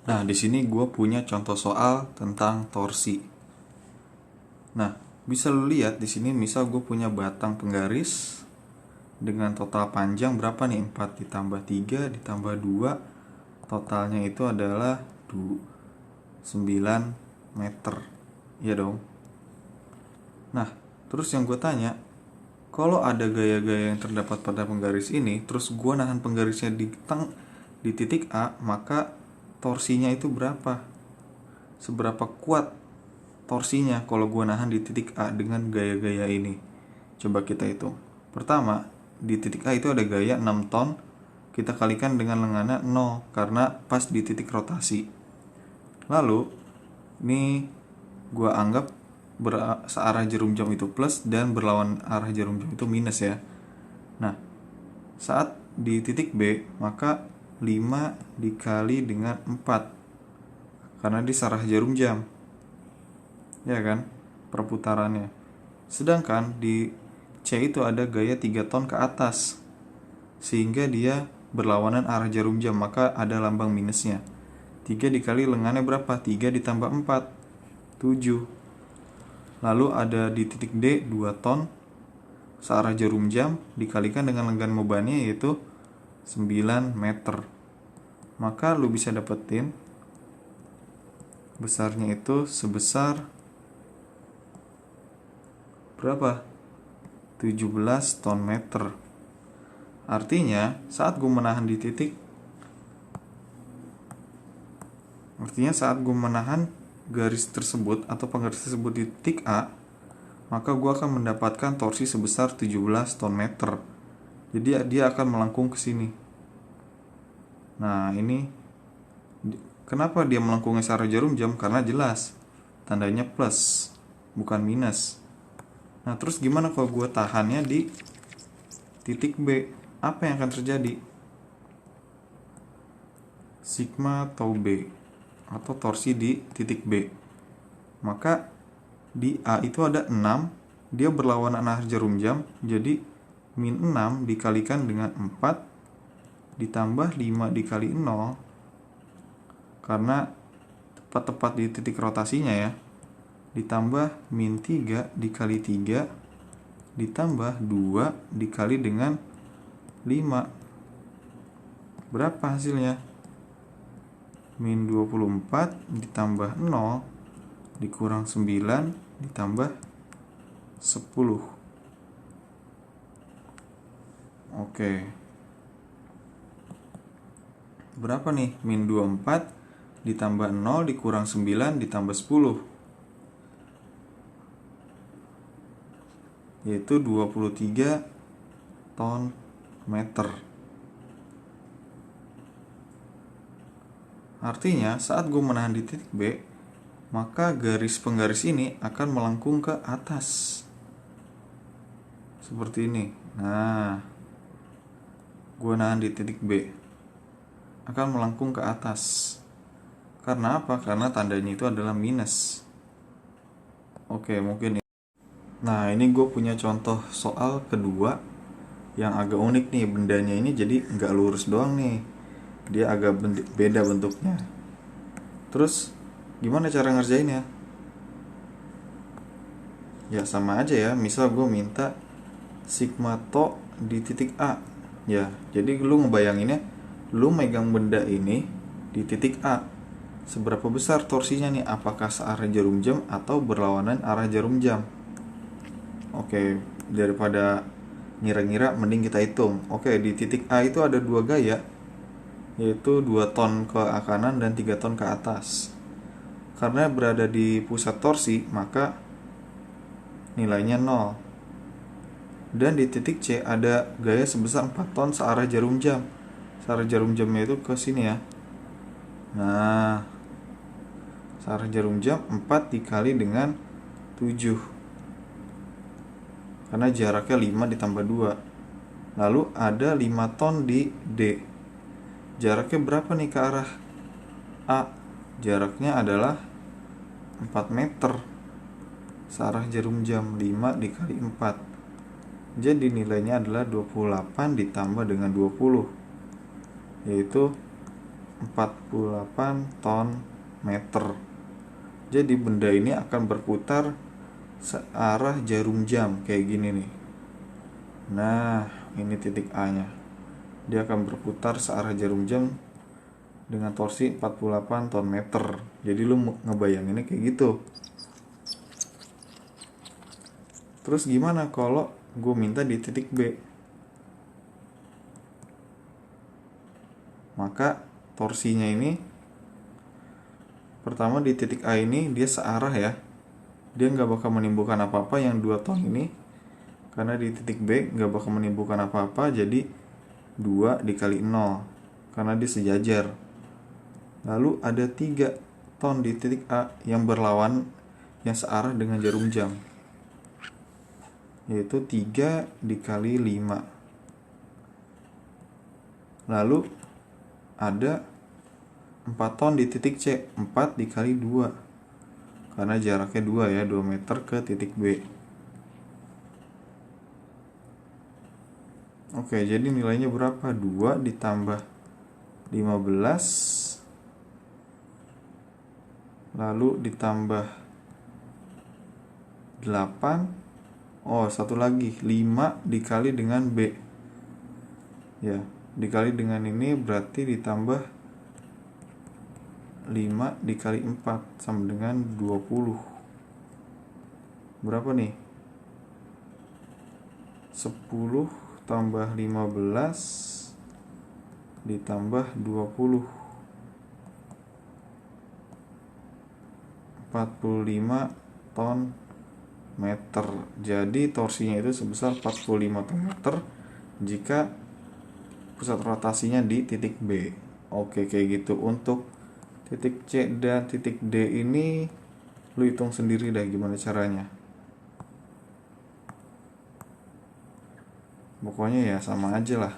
Nah, di sini gue punya contoh soal tentang torsi. Nah, bisa lu lihat di sini misal gue punya batang penggaris dengan total panjang berapa nih? 4 ditambah 3 ditambah 2, totalnya itu adalah 9 meter. Iya dong. Nah, terus yang gue tanya, kalau ada gaya-gaya yang terdapat pada penggaris ini, terus gue nahan penggarisnya di titik A, maka torsinya itu berapa? Seberapa kuat torsinya kalau gue nahan di titik A dengan gaya-gaya ini? Coba kita hitung. Pertama, di titik A itu ada gaya 6 ton, kita kalikan dengan lengannya 0 karena pas di titik rotasi. Lalu, ini gue anggap searah jarum jam itu plus dan berlawan arah jarum jam itu minus ya. Nah, saat di titik B, maka 5 dikali dengan 4 karena di searah jarum jam, ya kan, perputarannya. Sedangkan di C itu ada gaya 3 ton ke atas, sehingga dia berlawanan arah jarum jam, maka ada lambang minusnya. 3 dikali lengannya berapa? 3 ditambah 4, 7. Lalu ada di titik D 2 ton searah jarum jam dikalikan dengan lengan bebannya yaitu 9 meter. Maka lu bisa dapetin besarnya itu sebesar berapa? 17 ton meter. Artinya saat gue menahan garis tersebut atau penggaris tersebut di titik A, maka gue akan mendapatkan torsi sebesar 17 ton meter. Jadi dia akan melengkung ke sini. Nah, ini kenapa dia melengkungnya searah jarum jam? Karena jelas tandanya plus, bukan minus. Nah, terus gimana kalau gue tahannya di titik B? Apa yang akan terjadi? Sigma tau B atau torsi di titik B. Maka di A itu ada 6, dia berlawanan arah jarum jam, jadi min 6 dikalikan dengan 4 ditambah 5 dikali 0 karena tepat-tepat di titik rotasinya ya, ditambah min 3 dikali 3 ditambah 2 dikali dengan 5. Berapa hasilnya? Min 24 ditambah 0 dikurang 9 ditambah 10. Oke. Berapa nih? Min 24 ditambah 0 dikurang 9 ditambah 10. Yaitu 23 ton meter. Artinya saat gue menahan di titik B, maka garis penggaris ini akan melengkung ke atas seperti ini. Nah, gue nahan di titik B akan melengkung ke atas. Karena apa? Karena tandanya itu adalah minus. Oke, mungkin ini. Nah, ini gue punya contoh soal kedua yang agak unik nih. Bendanya ini jadi nggak lurus doang nih, dia agak beda bentuknya. Terus gimana cara ngerjainnya? Ya sama aja ya. Misal gue minta sigma to di titik A. Ya, jadi lu ngebayanginnya, lu megang benda ini di titik A. Seberapa besar torsinya nih? Apakah searah jarum jam atau berlawanan arah jarum jam? Oke, daripada ngira-ngira mending kita hitung. Oke, di titik A itu ada 2 gaya, yaitu 2 ton ke kanan dan 3 ton ke atas. Karena berada di pusat torsi, maka nilainya 0. Dan di titik C ada gaya sebesar 4 ton searah jarum jam. Searah jarum jamnya itu ke sini ya. Nah, searah jarum jam 4 dikali dengan 7. Karena jaraknya 5 ditambah 2. Lalu ada 5 ton di D. Jaraknya berapa nih ke arah A? Jaraknya adalah 4 meter. Searah jarum jam 5 dikali 4. Jadi nilainya adalah 28 ditambah dengan 20, yaitu 48 ton meter. Jadi benda ini akan berputar searah jarum jam kayak gini nih. Nah, ini titik A nya. Dia akan berputar searah jarum jam dengan torsi 48 ton meter. Jadi lu ngebayanginnya kayak gitu. Terus gimana kalau gue minta di titik B? Maka torsinya ini, pertama di titik A ini dia searah ya. Dia nggak bakal menimbulkan apa-apa yang 2 ton ini. Karena di titik B nggak bakal menimbulkan apa-apa, jadi 2 dikali 0. Karena dia sejajar. Lalu ada 3 ton di titik A yang berlawan, yang searah dengan jarum jam. Yaitu 3 dikali 5. Lalu ada 4 ton di titik C, 4 dikali 2. Karena jaraknya 2 ya, 2 meter ke titik B. Oke, jadi nilainya berapa? 2 ditambah 15. Lalu ditambah 8. Oh, satu lagi, 5 dikali dengan B. Ya, dikali dengan ini berarti ditambah 5 dikali 4 sama dengan 20. Berapa nih? 10 tambah 15 ditambah 20. 45 ton meter. Jadi torsinya itu sebesar 45 ton meter jika pusat rotasinya di titik B. Oke, kayak gitu. Untuk titik C dan titik D ini lu hitung sendiri dah gimana caranya. Pokoknya ya sama aja lah.